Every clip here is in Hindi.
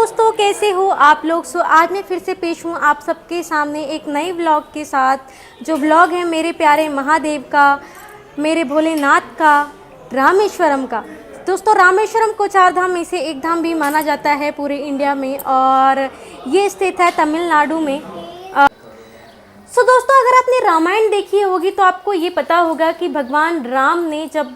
दोस्तों, कैसे हो आप लोग। आज मैं फिर से पेश हूँ आप सबके सामने एक नए व्लॉग के साथ। जो व्लॉग है मेरे प्यारे महादेव का, मेरे भोलेनाथ का, रामेश्वरम का। दोस्तों, रामेश्वरम को चार धाम में से एक धाम भी माना जाता है पूरे इंडिया में, और ये स्थित है तमिलनाडु में। दोस्तों, अगर आपने रामायण देखी होगी तो आपको ये पता होगा कि भगवान राम ने जब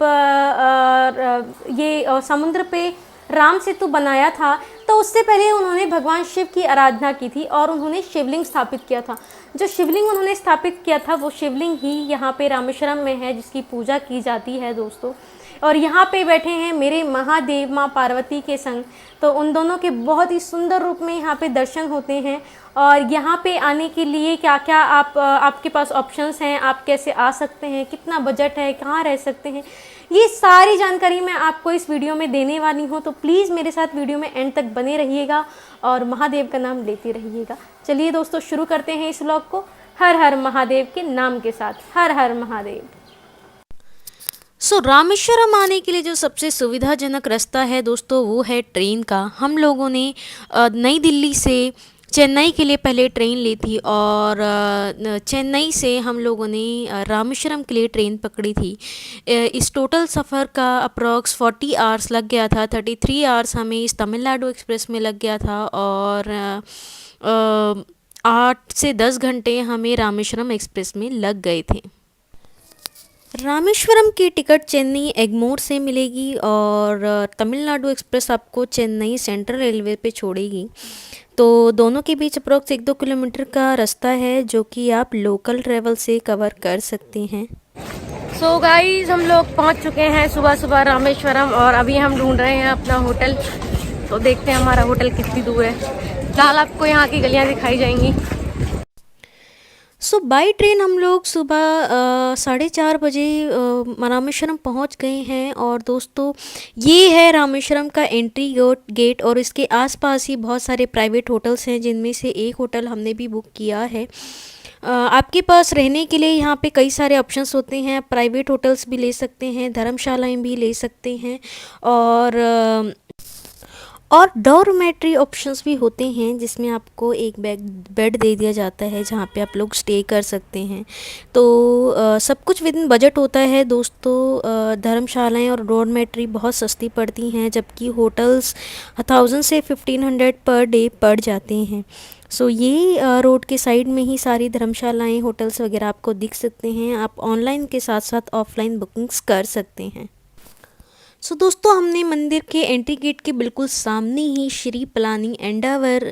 ये समुद्र पे राम सेतु बनाया था, तो उससे पहले उन्होंने भगवान शिव की आराधना की थी और उन्होंने शिवलिंग स्थापित किया था। जो शिवलिंग उन्होंने स्थापित किया था वो शिवलिंग ही यहाँ पे रामेश्वरम में है, जिसकी पूजा की जाती है दोस्तों। और यहाँ पे बैठे हैं मेरे महादेव माँ पार्वती के संग, तो उन दोनों के बहुत ही सुंदर रूप में यहाँ पे दर्शन होते हैं। और यहाँ पे आने के लिए क्या क्या आपके पास ऑप्शंस हैं, आप कैसे आ सकते हैं, कितना बजट है, कहाँ रह सकते हैं, ये सारी जानकारी मैं आपको इस वीडियो में देने वाली हूँ। तो प्लीज़ मेरे साथ वीडियो में एंड तक बने रहिएगा और महादेव का नाम लेते रहिएगा। चलिए दोस्तों, शुरू करते हैं इस व्लॉग को हर हर महादेव के नाम के साथ। हर हर महादेव। रामेश्वरम आने के लिए जो सबसे सुविधाजनक रास्ता है दोस्तों, वो है ट्रेन का। हम लोगों ने नई दिल्ली से चेन्नई के लिए पहले ट्रेन ली थी, और चेन्नई से हम लोगों ने रामेश्वरम के लिए ट्रेन पकड़ी थी। इस टोटल सफ़र का अप्रॉक्स 40 आवर्स लग गया था। 33 आवर्स हमें इस तमिलनाडु एक्सप्रेस में लग गया था, और 8 से 10 घंटे हमें रामेश्वरम एक्सप्रेस में लग गए थे। रामेश्वरम की टिकट चेन्नई एगमोर से मिलेगी, और तमिलनाडु एक्सप्रेस आपको चेन्नई सेंट्रल रेलवे पे छोड़ेगी। तो दोनों के बीच अप्रॉक्स 1-2 किलोमीटर का रास्ता है, जो कि आप लोकल ट्रैवल से कवर कर सकते हैं। गाइस, हम लोग पहुंच चुके हैं सुबह सुबह रामेश्वरम, और अभी हम ढूंढ रहे हैं अपना होटल। तो देखते हैं हमारा होटल कितनी दूर है। फिलहाल आपको यहाँ की गलियाँ दिखाई जाएंगी। बाई ट्रेन हम लोग सुबह 4:30 बजे रामेश्वरम पहुंच गए हैं। और दोस्तों, ये है रामेश्वरम का एंट्री गेट, और इसके आसपास ही बहुत सारे प्राइवेट होटल्स हैं, जिनमें से एक होटल हमने भी बुक किया है। आपके पास रहने के लिए यहाँ पे कई सारे ऑप्शंस होते हैं। प्राइवेट होटल्स भी ले सकते हैं, धर्मशालाएँ भी ले सकते हैं, और डॉर्मेट्री ऑप्शंस भी होते हैं, जिसमें आपको एक बेड दे दिया जाता है, जहाँ पे आप लोग स्टे कर सकते हैं। तो सब कुछ विद इन बजट होता है दोस्तों। धर्मशालाएं और डॉर्मेट्री बहुत सस्ती पड़ती हैं, जबकि होटल्स 1000 से 1500 पर डे पड़ जाते हैं। ये रोड के साइड में ही सारी धर्मशालाएं, होटल्स वगैरह आपको दिख सकते हैं। आप ऑनलाइन के साथ साथ ऑफलाइन बुकिंग्स कर सकते हैं। दोस्तों, हमने मंदिर के एंट्री गेट के बिल्कुल सामने ही श्री पलानी एंडावर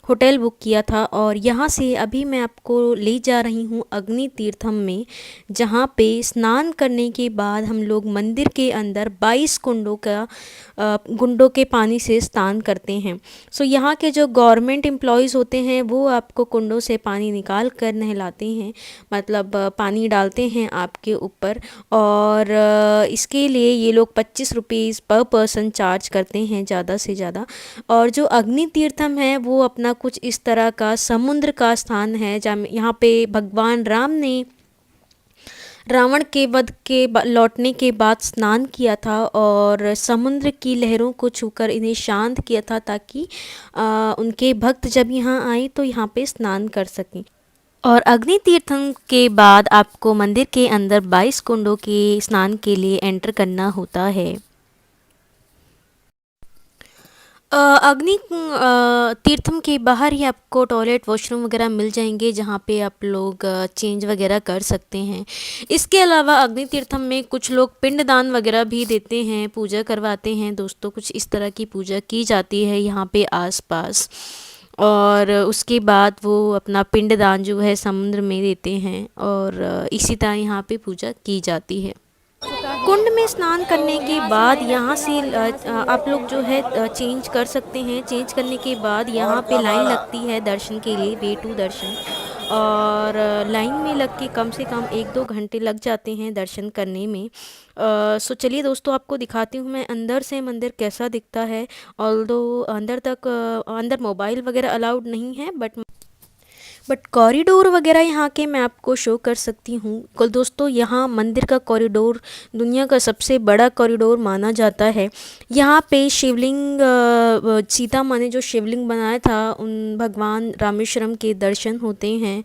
होटल बुक किया था, और यहाँ से अभी मैं आपको ले जा रही हूँ अग्नि तीर्थम में, जहाँ पे स्नान करने के बाद हम लोग मंदिर के अंदर 22 कुंडों के पानी से स्नान करते हैं। यहाँ के जो गवर्नमेंट एम्प्लॉयज़ होते हैं, वो आपको कुंडों से पानी निकाल कर नहलाते हैं, मतलब पानी डालते हैं आपके ऊपर। और इसके लिए ये लोग 25 रुपीज़ पर पर्सन चार्ज करते हैं ज़्यादा से ज़्यादा। और जो अग्नि तीर्थम है वो अपना कुछ इस तरह का समुद्र का स्थान है, जहाँ यहाँ पे भगवान राम ने रावण के वध के लौटने के बाद स्नान किया था, और समुद्र की लहरों को छूकर इन्हें शांत किया था, ताकि उनके भक्त जब यहाँ आए तो यहाँ पे स्नान कर सकें। और अग्नि तीर्थम के बाद आपको मंदिर के अंदर 22 कुंडों के स्नान के लिए एंटर करना होता है। अग्नि तीर्थम के बाहर ही आपको टॉयलेट, वॉशरूम वगैरह मिल जाएंगे, जहाँ पे आप लोग चेंज वगैरह कर सकते हैं। इसके अलावा अग्नि तीर्थम में कुछ लोग पिंडदान वगैरह भी देते हैं, पूजा करवाते हैं दोस्तों। कुछ इस तरह की पूजा की जाती है यहाँ पे आसपास, और उसके बाद वो अपना पिंडदान जो है समुद्र में देते हैं, और इसी तरह यहाँ पे पूजा की जाती है। कुंड में स्नान करने के बाद यहाँ से आप लोग जो है चेंज कर सकते हैं। चेंज करने के बाद यहाँ पे लाइन लगती है दर्शन के लिए, वे टू दर्शन, और लाइन में लग के कम से कम 1-2 घंटे लग जाते हैं दर्शन करने में। चलिए दोस्तों, आपको दिखाती हूँ मैं अंदर से मंदिर कैसा दिखता है। ऑल्दो अंदर मोबाइल वगैरह अलाउड नहीं है, बट बट कॉरिडोर वगैरह यहाँ के मैं आपको शो कर सकती हूँ। कल दोस्तों, यहाँ मंदिर का कॉरिडोर दुनिया का सबसे बड़ा कॉरिडोर माना जाता है। यहाँ पे शिवलिंग सीता माँ ने जो शिवलिंग बनाया था उन भगवान रामेश्वरम के दर्शन होते हैं,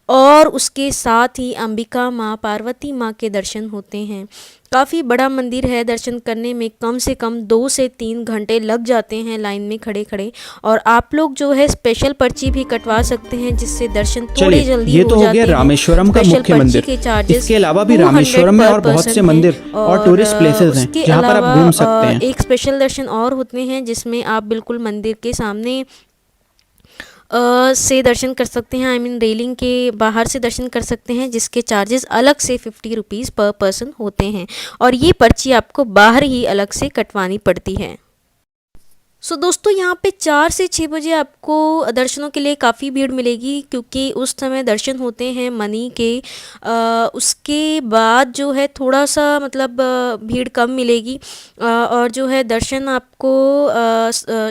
और उसके साथ ही अंबिका माँ, पार्वती माँ के दर्शन होते हैं। काफ़ी बड़ा मंदिर है, दर्शन करने में कम से कम 2 से 3 घंटे लग जाते हैं लाइन में खड़े खड़े। और आप लोग जो है स्पेशल पर्ची भी कटवा सकते हैं, जिससे दर्शन थोड़े जल्दी ये तो हो गया रामेश्वरम का मुख्य मंदिर। इसके अलावा भी रामेश्वरम में और बहुत से मंदिर और टूरिस्ट प्लेसेस हैं जहाँ पर आप घूम सकते हैं। एक स्पेशल दर्शन और होते हैं जिसमें आप बिल्कुल मंदिर के सामने से दर्शन कर सकते हैं। आई मीन रेलिंग के बाहर से दर्शन कर सकते हैं, जिसके चार्जेस अलग से 50 रुपीज़ पर पर्सन होते हैं, और ये पर्ची आपको बाहर ही अलग से कटवानी पड़ती है। सो दोस्तों, यहाँ पे 4 से 6 बजे आपको दर्शनों के लिए काफ़ी भीड़ मिलेगी, क्योंकि उस समय दर्शन होते हैं मनी के। उसके बाद जो है थोड़ा सा मतलब भीड़ कम मिलेगी, और जो है दर्शन आपको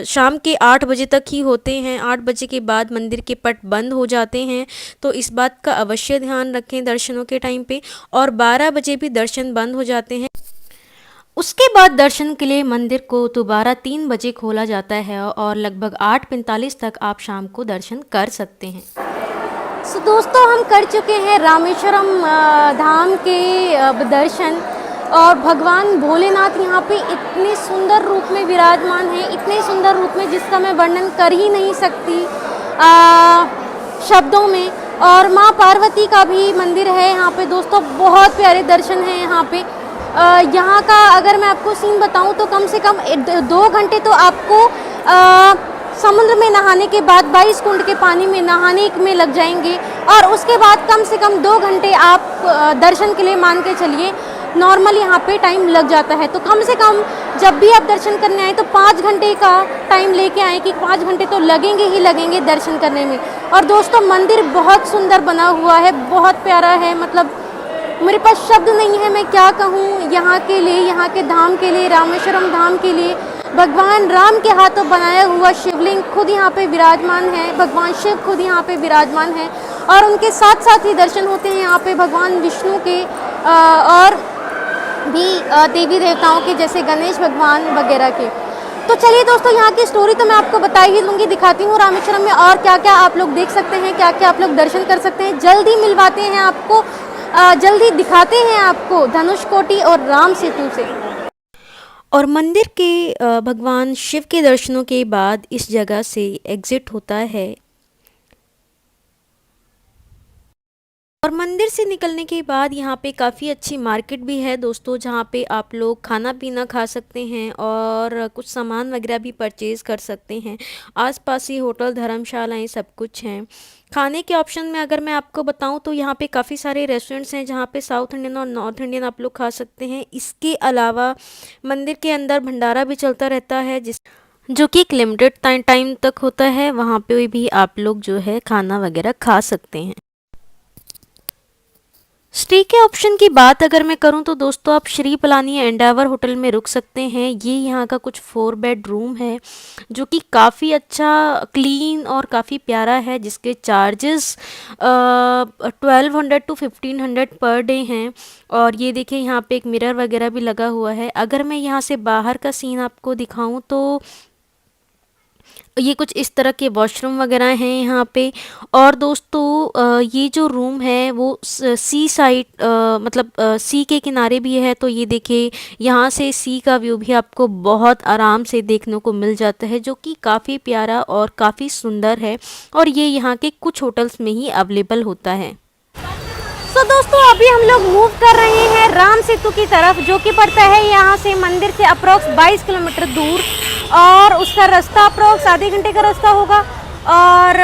शाम के 8 बजे तक ही होते हैं। 8 बजे के बाद मंदिर के पट बंद हो जाते हैं, तो इस बात का अवश्य ध्यान रखें दर्शनों के टाइम पे। और 12 बजे भी दर्शन बंद हो जाते हैं। उसके बाद दर्शन के लिए मंदिर को दोबारा 3 बजे खोला जाता है, और लगभग 8:45 तक आप शाम को दर्शन कर सकते हैं। सो दोस्तों, हम कर चुके हैं रामेश्वरम धाम के दर्शन, और भगवान भोलेनाथ यहाँ पे इतने सुंदर रूप में विराजमान हैं, इतने सुंदर रूप में जिसका मैं वर्णन कर ही नहीं सकती शब्दों में। और माँ पार्वती का भी मंदिर है यहाँ पे दोस्तों, बहुत प्यारे दर्शन हैं यहाँ पे। यहाँ का अगर मैं आपको सीन बताऊँ तो कम से कम 2 घंटे तो आपको समुद्र में नहाने के बाद 22 कुंड के पानी में नहाने में लग जाएंगे, और उसके बाद कम से कम 2 घंटे आप दर्शन के लिए मान के चलिए नॉर्मल यहाँ पे टाइम लग जाता है। तो कम से कम जब भी आप दर्शन करने आए तो 5 घंटे का टाइम लेके आए, कि 5 घंटे तो लगेंगे ही लगेंगे दर्शन करने में। और दोस्तों, मंदिर बहुत सुंदर बना हुआ है, बहुत प्यारा है, मतलब मेरे पास शब्द नहीं है, मैं क्या कहूँ यहाँ के लिए, यहाँ के धाम के लिए, रामेश्वरम धाम के लिए। भगवान राम के हाथों बनाया हुआ शिवलिंग खुद यहाँ पे विराजमान है, भगवान शिव खुद यहाँ पे विराजमान है, और उनके साथ साथ ही दर्शन होते हैं यहाँ पे भगवान विष्णु के और भी देवी देवताओं के, जैसे गणेश भगवान वगैरह के। तो चलिए दोस्तों, यहाँ की स्टोरी तो मैं आपको बता ही दूंगी, दिखाती हूँ रामेश्वरम में और क्या क्या आप लोग देख सकते हैं, क्या क्या आप लोग दर्शन कर सकते हैं। जल्दी मिलवाते हैं आपको, जल्दी दिखाते हैं आपको धनुषकोटि और राम सेतु से। और मंदिर के भगवान शिव के दर्शनों के बाद इस जगह से एग्जिट होता है, और मंदिर से निकलने के बाद यहाँ पे काफ़ी अच्छी मार्केट भी है दोस्तों, जहाँ पे आप लोग खाना पीना खा सकते हैं और कुछ सामान वगैरह भी परचेज़ कर सकते हैं। आसपास ही होटल, धर्मशालाएँ सब कुछ हैं। खाने के ऑप्शन में अगर मैं आपको बताऊं तो यहाँ पे काफ़ी सारे रेस्टोरेंट्स हैं जहाँ पे साउथ इंडियन और नॉर्थ इंडियन आप लोग खा सकते हैं। इसके अलावा मंदिर के अंदर भंडारा भी चलता रहता है, जो कि एक लिमिटेड टाइम तक होता है। वहाँ पे भी आप लोग जो है खाना वगैरह खा सकते हैं। स्टे के ऑप्शन की बात अगर मैं करूं तो दोस्तों, आप श्री पलानी एंडावर होटल में रुक सकते हैं। ये यहाँ का कुछ 4 बेड रूम है, जो कि काफ़ी अच्छा, क्लीन और काफ़ी प्यारा है, जिसके चार्जेस 1200 to 1500 पर डे हैं। और ये देखिए, यहाँ पे एक मिरर वगैरह भी लगा हुआ है। अगर मैं यहाँ से बाहर का सीन आपको दिखाऊं तो ये कुछ इस तरह के वॉशरूम वगैरह हैं यहाँ पे। और दोस्तों, ये जो रूम है वो सी साइड मतलब सी के किनारे भी है। तो ये देखिए, यहाँ से सी का व्यू भी आपको बहुत आराम से देखने को मिल जाता है, जो कि काफ़ी प्यारा और काफ़ी सुंदर है, और ये यहाँ के कुछ होटल्स में ही अवेलेबल होता है। तो दोस्तों, अभी हम लोग मूव कर रहे हैं राम सेतु की तरफ, जो कि पड़ता है यहाँ से मंदिर से अप्रोक्स 22 किलोमीटर दूर, और उसका रास्ता अप्रोक्स आधे घंटे का रास्ता होगा। और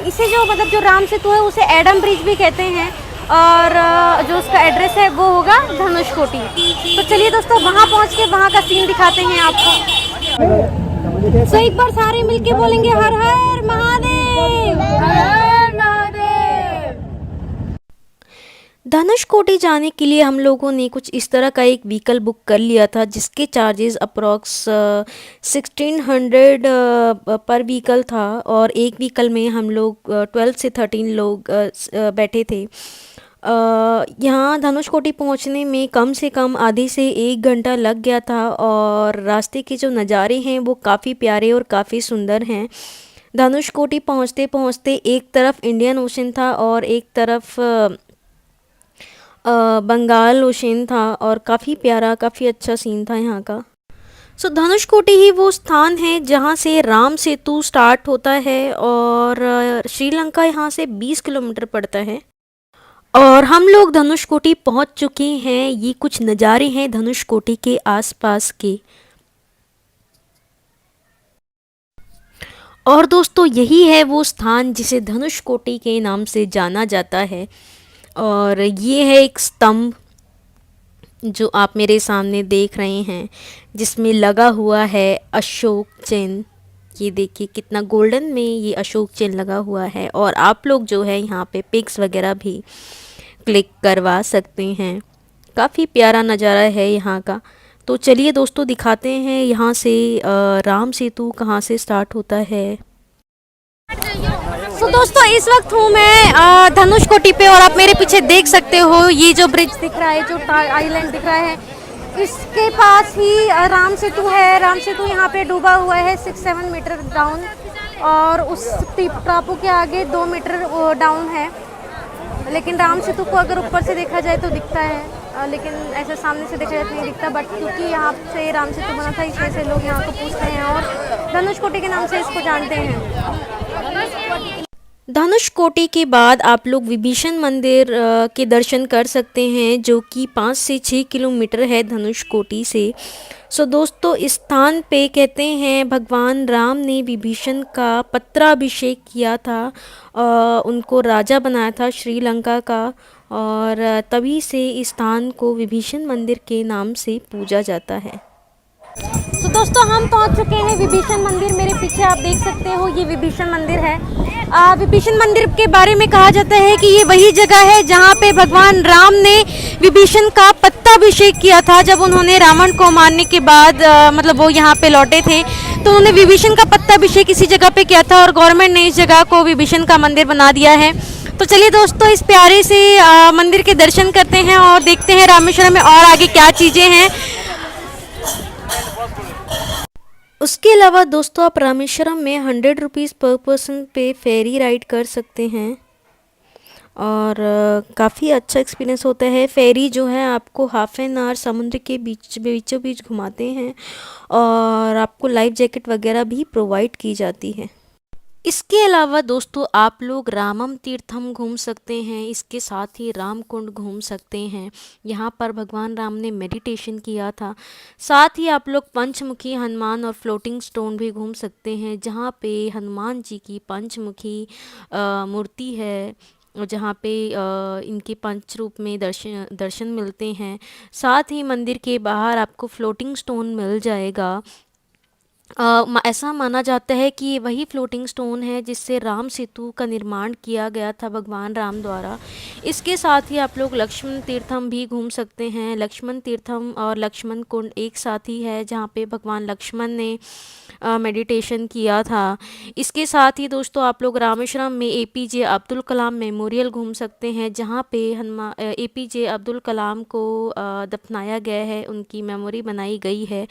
इसे जो मतलब जो राम सेतु है उसे एडम ब्रिज भी कहते हैं, और जो उसका एड्रेस है वो होगा धनुषकोटि। तो चलिए दोस्तों, वहाँ पहुँच के वहाँ का सीन दिखाते हैं आपको। तो एक बार सारे मिलके बोलेंगे हर हर महादेव। धनुषकोटी जाने के लिए हम लोगों ने कुछ इस तरह का एक व्हीकल बुक कर लिया था, जिसके चार्जेस अप्रॉक्स 1600 पर व्हीकल था, और एक व्हीकल में हम लोग 12 से 13 लोग बैठे थे। यहाँ धनुषकोटी पहुँचने में कम से कम आधे से 1 घंटा लग गया था, और रास्ते के जो नज़ारे हैं वो काफ़ी प्यारे और काफ़ी सुंदर हैं। धनुषकोटी पहुँचते पहुँचते एक तरफ इंडियन ओशन था और एक तरफ बंगाल ओशन था, और काफ़ी प्यारा, काफ़ी अच्छा सीन था यहाँ का। धनुषकोटी ही वो स्थान है जहाँ से राम सेतु स्टार्ट होता है, और श्रीलंका यहाँ से 20 किलोमीटर पड़ता है। और हम लोग धनुषकोटी पहुँच चुके हैं। ये कुछ नज़ारे हैं धनुषकोटी के आसपास के। और दोस्तों, यही है वो स्थान जिसे धनुषकोटी के नाम से जाना जाता है। और ये है एक स्तंभ जो आप मेरे सामने देख रहे हैं, जिसमें लगा हुआ है अशोक चिन्ह। ये देखिए कितना गोल्डन में ये अशोक चिन्ह लगा हुआ है, और आप लोग जो है यहाँ पे पिक्स वगैरह भी क्लिक करवा सकते हैं। काफ़ी प्यारा नज़ारा है यहाँ का। तो चलिए दोस्तों, दिखाते हैं यहाँ से राम सेतु कहाँ से स्टार्ट होता है। दोस्तों, इस वक्त हूँ मैं धनुषकोटी पे, और आप मेरे पीछे देख सकते हो ये जो ब्रिज दिख रहा है, जो आइलैंड दिख रहा है, इसके पास ही राम सेतु है। राम सेतु यहाँ पे डूबा हुआ है 6-7 मीटर डाउन, और उस टापू के आगे 2 मीटर डाउन है। लेकिन राम सेतु को अगर ऊपर से देखा जाए तो दिखता है, लेकिन ऐसे सामने से देखा जाए तो नहीं दिखता। बट क्योंकि यहाँ से राम सेतु बना था, इस वजह से लोग यहाँ को पूछते हैं और धनुषकोटी के नाम से इसको जानते हैं। धनुषकोटी के बाद आप लोग विभीषण मंदिर के दर्शन कर सकते हैं, जो कि 5 से 6 किलोमीटर है धनुषकोटी से। दोस्तों, इस स्थान पे कहते हैं भगवान राम ने विभीषण का पत्राभिषेक किया था, उनको राजा बनाया था श्रीलंका का, और तभी से इस स्थान को विभीषण मंदिर के नाम से पूजा जाता है। दोस्तों, हम पहुंच चुके हैं विभीषण मंदिर। मेरे पीछे आप देख सकते हो ये विभीषण मंदिर है। विभीषण मंदिर के बारे में कहा जाता है कि ये वही जगह है जहां पे भगवान राम ने विभीषण का पट्टाभिषेक किया था। जब उन्होंने रावण को मारने के बाद मतलब वो यहाँ पे लौटे थे, तो उन्होंने विभीषण का पट्टाभिषेक इसी जगह पे किया था, और गवर्नमेंट ने इस जगह को विभीषण का मंदिर बना दिया है। तो चलिए दोस्तों, इस प्यारे से मंदिर के दर्शन करते हैं और देखते हैं रामेश्वरम में और आगे क्या चीज़ें हैं। उसके अलावा दोस्तों, आप रामेश्वरम में 100 रुपीज़ पर पर्सन पे फेरी राइड कर सकते हैं, और काफ़ी अच्छा एक्सपीरियंस होता है। फेरी जो है आपको हाफ एन आवर समुद्र के बीचों बीच घुमाते हैं, और आपको लाइफ जैकेट वगैरह भी प्रोवाइड की जाती है। इसके अलावा दोस्तों, आप लोग रामम तीर्थम घूम सकते हैं, इसके साथ ही राम कुंड घूम सकते हैं। यहाँ पर भगवान राम ने मेडिटेशन किया था। साथ ही आप लोग पंचमुखी हनुमान और फ्लोटिंग स्टोन भी घूम सकते हैं, जहाँ पे हनुमान जी की पंचमुखी मूर्ति है, जहाँ पे इनके पंच रूप में दर्शन मिलते हैं। साथ ही मंदिर के बाहर आपको फ्लोटिंग स्टोन मिल जाएगा। ऐसा माना जाता है कि ये वही फ्लोटिंग स्टोन है जिससे राम सेतु का निर्माण किया गया था भगवान राम द्वारा। इसके साथ ही आप लोग लक्ष्मण तीर्थम भी घूम सकते हैं। लक्ष्मण तीर्थम और लक्ष्मण कुंड एक साथ ही है, जहाँ पे भगवान लक्ष्मण ने मेडिटेशन किया था। इसके साथ ही दोस्तों, आप लोग रामेश्वरम में एपीजे अब्दुल कलाम मेमोरियल घूम सकते हैं, जहाँ पे एपीजे अब्दुल कलाम को दफनाया गया है, उनकी मेमोरी बनाई गई है।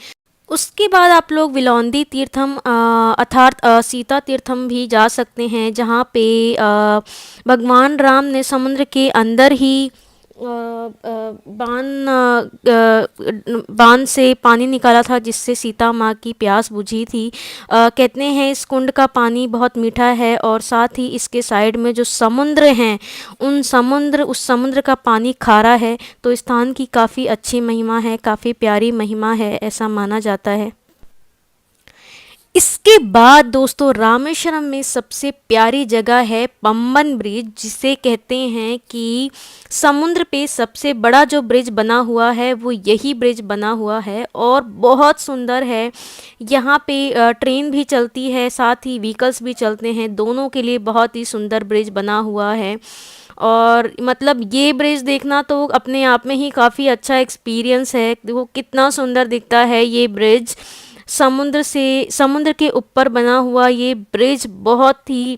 उसके बाद आप लोग विलोंदी तीर्थम अर्थात सीता तीर्थम भी जा सकते हैं, जहाँ पे भगवान राम ने समुद्र के अंदर ही बांध से पानी निकाला था, जिससे सीता माँ की प्यास बुझी थी। कहते हैं इस कुंड का पानी बहुत मीठा है, और साथ ही इसके साइड में जो समुद्र हैं उस समुद्र का पानी खारा है। तो इस स्थान की काफ़ी अच्छी महिमा है, काफ़ी प्यारी महिमा है, ऐसा माना जाता है। इसके बाद दोस्तों, रामेश्वरम में सबसे प्यारी जगह है पंबन ब्रिज, जिसे कहते हैं कि समुद्र पे सबसे बड़ा जो ब्रिज बना हुआ है वो यही ब्रिज बना हुआ है, और बहुत सुंदर है। यहाँ पे ट्रेन भी चलती है, साथ ही व्हीकल्स भी चलते हैं, दोनों के लिए बहुत ही सुंदर ब्रिज बना हुआ है। और मतलब ये ब्रिज देखना तो अपने आप में ही काफ़ी अच्छा एक्सपीरियंस है। देखो कितना सुंदर दिखता है ये ब्रिज, समुद्र के ऊपर बना हुआ ये ब्रिज बहुत ही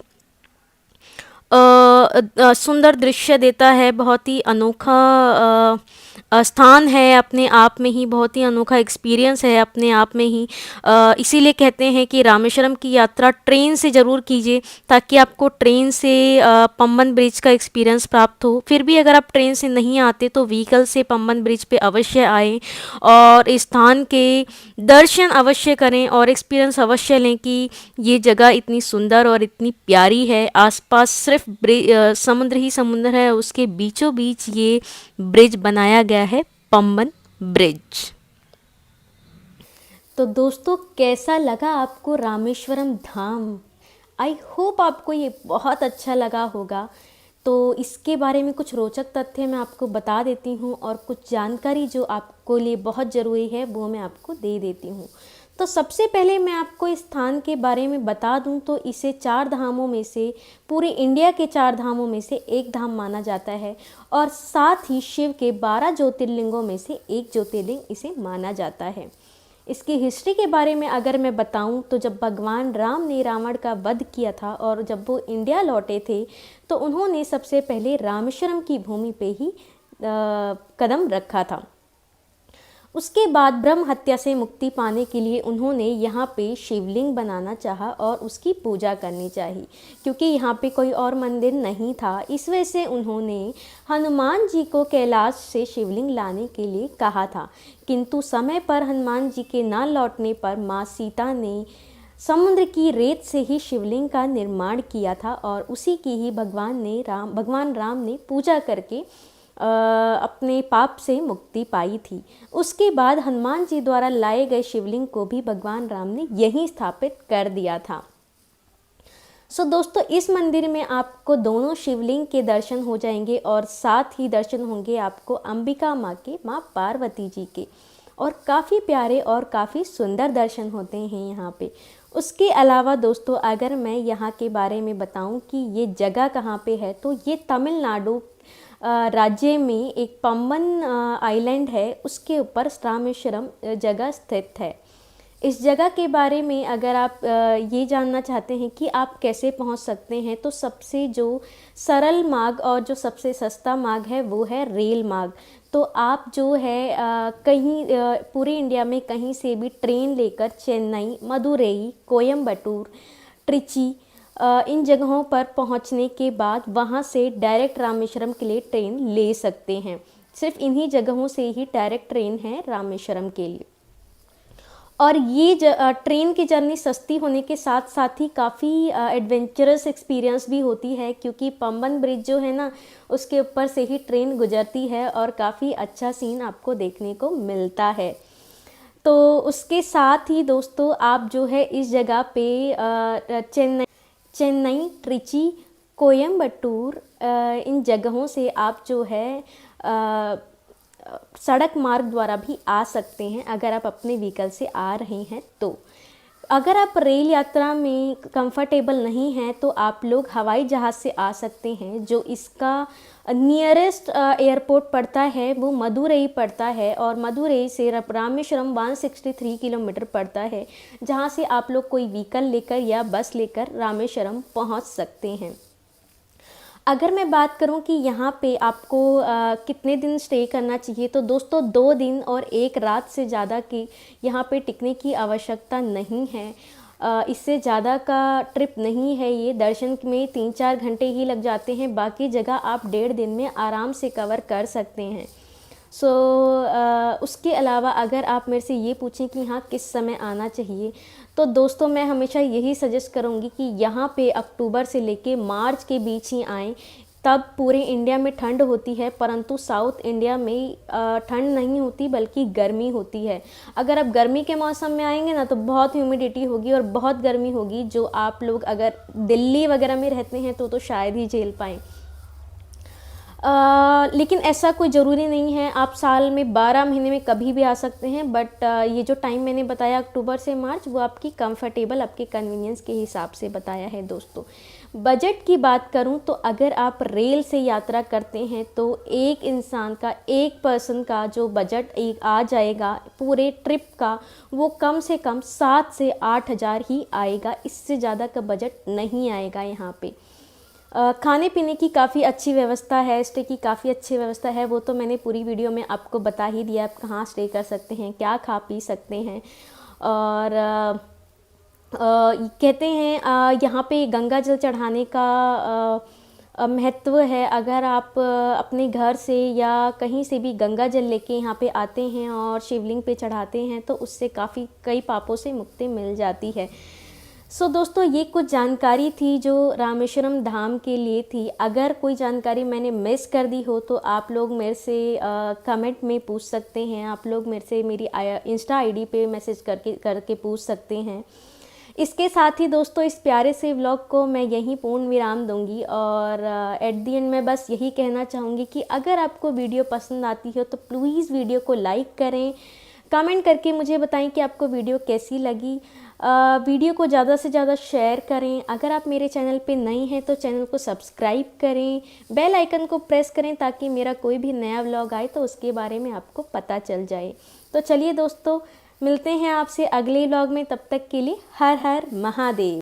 सुंदर दृश्य देता है, बहुत ही अनोखा स्थान है अपने आप में ही, बहुत ही अनोखा एक्सपीरियंस है अपने आप में ही। इसीलिए कहते हैं कि रामेश्वरम की यात्रा ट्रेन से ज़रूर कीजिए, ताकि आपको ट्रेन से पम्बन ब्रिज का एक्सपीरियंस प्राप्त हो। फिर भी अगर आप ट्रेन से नहीं आते तो व्हीकल से पम्बन ब्रिज पे अवश्य आएँ और इस स्थान के दर्शन अवश्य करें और एक्सपीरियंस अवश्य लें कि ये जगह इतनी सुंदर और इतनी प्यारी है। आसपास सिर्फ समुद्र ही समुद्र है, उसके बीचों बीच ये ब्रिज बनाया गया है, पम्बन ब्रिज। तो दोस्तों कैसा लगा आपको रामेश्वरम धाम? आई होप आपको ये बहुत अच्छा लगा होगा। तो इसके बारे में कुछ रोचक तथ्य मैं आपको बता देती हूँ और कुछ जानकारी जो आपको लिए बहुत ज़रूरी है वो मैं आपको दे देती हूँ। तो सबसे पहले मैं आपको इस स्थान के बारे में बता दूं तो इसे 4 धामों में से, पूरे इंडिया के 4 धामों में से एक धाम माना जाता है और साथ ही शिव के 12 ज्योतिर्लिंगों में से एक ज्योतिर्लिंग इसे माना जाता है। इसकी हिस्ट्री के बारे में अगर मैं बताऊं तो जब भगवान राम ने रावण का वध किया था और जब वो इंडिया लौटे थे तो उन्होंने सबसे पहले रामेश्वरम की भूमि पे ही कदम रखा था। उसके बाद ब्रह्म हत्या से मुक्ति पाने के लिए उन्होंने यहाँ पे शिवलिंग बनाना चाहा और उसकी पूजा करनी चाहिए, क्योंकि यहाँ पे कोई और मंदिर नहीं था। इस वजह से उन्होंने हनुमान जी को कैलाश से शिवलिंग लाने के लिए कहा था, किंतु समय पर हनुमान जी के ना लौटने पर माँ सीता ने समुद्र की रेत से ही शिवलिंग का निर्माण किया था और उसी की ही भगवान राम ने पूजा करके अपने पाप से मुक्ति पाई थी। उसके बाद हनुमान जी द्वारा लाए गए शिवलिंग को भी भगवान राम ने यहीं स्थापित कर दिया था। दोस्तों इस मंदिर में आपको दोनों शिवलिंग के दर्शन हो जाएंगे और साथ ही दर्शन होंगे आपको अंबिका माँ के, माँ पार्वती जी के, और काफ़ी प्यारे और काफ़ी सुंदर दर्शन होते हैं यहाँ पे। उसके अलावा दोस्तों अगर मैं यहाँ के बारे में बताऊँ कि ये जगह कहाँ पे है, तो ये तमिलनाडु राज्य में एक पम्बन आइलैंड है, उसके ऊपर रामेश्वरम जगह स्थित है। इस जगह के बारे में अगर आप ये जानना चाहते हैं कि आप कैसे पहुंच सकते हैं, तो सबसे जो सरल मार्ग और जो सबसे सस्ता मार्ग है वो है रेल मार्ग। तो आप जो है कहीं पूरे इंडिया में कहीं से भी ट्रेन लेकर चेन्नई, मदुरई, कोयम्बटूर, ट्रिची इन जगहों पर पहुंचने के बाद वहां से डायरेक्ट रामेश्वरम के लिए ट्रेन ले सकते हैं। सिर्फ इन्हीं जगहों से ही डायरेक्ट ट्रेन है रामेश्वरम के लिए। और ये ट्रेन की जर्नी सस्ती होने के साथ साथ ही काफ़ी एडवेंचरस एक्सपीरियंस भी होती है, क्योंकि पम्बन ब्रिज जो है ना उसके ऊपर से ही ट्रेन गुजरती है और काफ़ी अच्छा सीन आपको देखने को मिलता है। तो उसके साथ ही दोस्तों आप जो है इस जगह पे चेन्नई, ट्रिची, कोयम्बटूर इन जगहों से आप जो है सड़क मार्ग द्वारा भी आ सकते हैं अगर आप अपने व्हीकल से आ रहे हैं। तो अगर आप रेल यात्रा में कंफर्टेबल नहीं हैं तो आप लोग हवाई जहाज़ से आ सकते हैं। जो इसका नियरेस्ट एयरपोर्ट पड़ता है वो मदुरई पड़ता है और मदुरई से रामेश्वरम 163 किलोमीटर पड़ता है, जहां से आप लोग कोई व्हीकल लेकर या बस लेकर रामेश्वरम पहुंच सकते हैं। अगर मैं बात करूं कि यहाँ पे आपको कितने दिन स्टे करना चाहिए, तो दोस्तों 2 दिन और 1 रात से ज़्यादा की यहाँ पे टिकने की आवश्यकता नहीं है। इससे ज़्यादा का ट्रिप नहीं है ये। दर्शन में 3-4 घंटे ही लग जाते हैं, बाकी जगह आप 1.5 दिन में आराम से कवर कर सकते हैं। उसके अलावा अगर आप मेरे से ये पूछें कि हाँ किस समय आना चाहिए, तो दोस्तों मैं हमेशा यही सजेस्ट करूँगी कि यहाँ पे अक्टूबर से लेके मार्च के बीच ही आएँ। तब पूरे इंडिया में ठंड होती है, परंतु साउथ इंडिया में ठंड नहीं होती बल्कि गर्मी होती है। अगर आप गर्मी के मौसम में आएंगे ना तो बहुत ह्यूमिडिटी होगी और बहुत गर्मी होगी, जो आप लोग अगर दिल्ली वगैरह में रहते हैं तो शायद ही झेल पाएँ। लेकिन ऐसा कोई ज़रूरी नहीं है, आप साल में 12 महीने में कभी भी आ सकते हैं। बट ये जो टाइम मैंने बताया अक्टूबर से मार्च, वो आपकी कंफर्टेबल, आपके कन्वीनियंस के हिसाब से बताया है दोस्तों। बजट की बात करूं तो अगर आप रेल से यात्रा करते हैं तो एक इंसान का, एक पर्सन का जो बजट एक आ जाएगा पूरे ट्रिप का, वो कम से कम 7 से 8 हज़ार ही आएगा। इससे ज़्यादा का बजट नहीं आएगा यहाँ पे। खाने पीने की काफ़ी अच्छी व्यवस्था है, स्टे की काफ़ी अच्छी व्यवस्था है, वो तो मैंने पूरी वीडियो में आपको बता ही दिया, आप कहाँ स्टे कर सकते हैं, क्या खा पी सकते हैं। और कहते हैं यहाँ पे गंगा जल चढ़ाने का महत्व है। अगर आप अपने घर से या कहीं से भी गंगा जल लेके यहाँ पे आते हैं और शिवलिंग पे चढ़ाते हैं तो उससे काफ़ी कई पापों से मुक्ति मिल जाती है। सो दोस्तों, ये कुछ जानकारी थी जो रामेश्वरम धाम के लिए थी। अगर कोई जानकारी मैंने मिस कर दी हो तो आप लोग मेरे से कमेंट में पूछ सकते हैं, आप लोग मेरे से मेरी इंस्टा आईडी पे मैसेज करके पूछ सकते हैं। इसके साथ ही दोस्तों, इस प्यारे से व्लॉग को मैं यहीं पूर्ण विराम दूंगी और एट दी एंड मैं बस यही कहना चाहूँगी कि अगर आपको वीडियो पसंद आती हो तो प्लीज़ वीडियो को लाइक करें, कमेंट करके मुझे बताएं कि आपको वीडियो कैसी लगी। वीडियो को ज़्यादा से ज़्यादा शेयर करें। अगर आप मेरे चैनल पे नए हैं तो चैनल को सब्सक्राइब करें, बेल आइकन को प्रेस करें ताकि मेरा कोई भी नया व्लॉग आए तो उसके बारे में आपको पता चल जाए। तो चलिए दोस्तों, मिलते हैं आपसे अगले व्लॉग में, तब तक के लिए हर हर महादेव।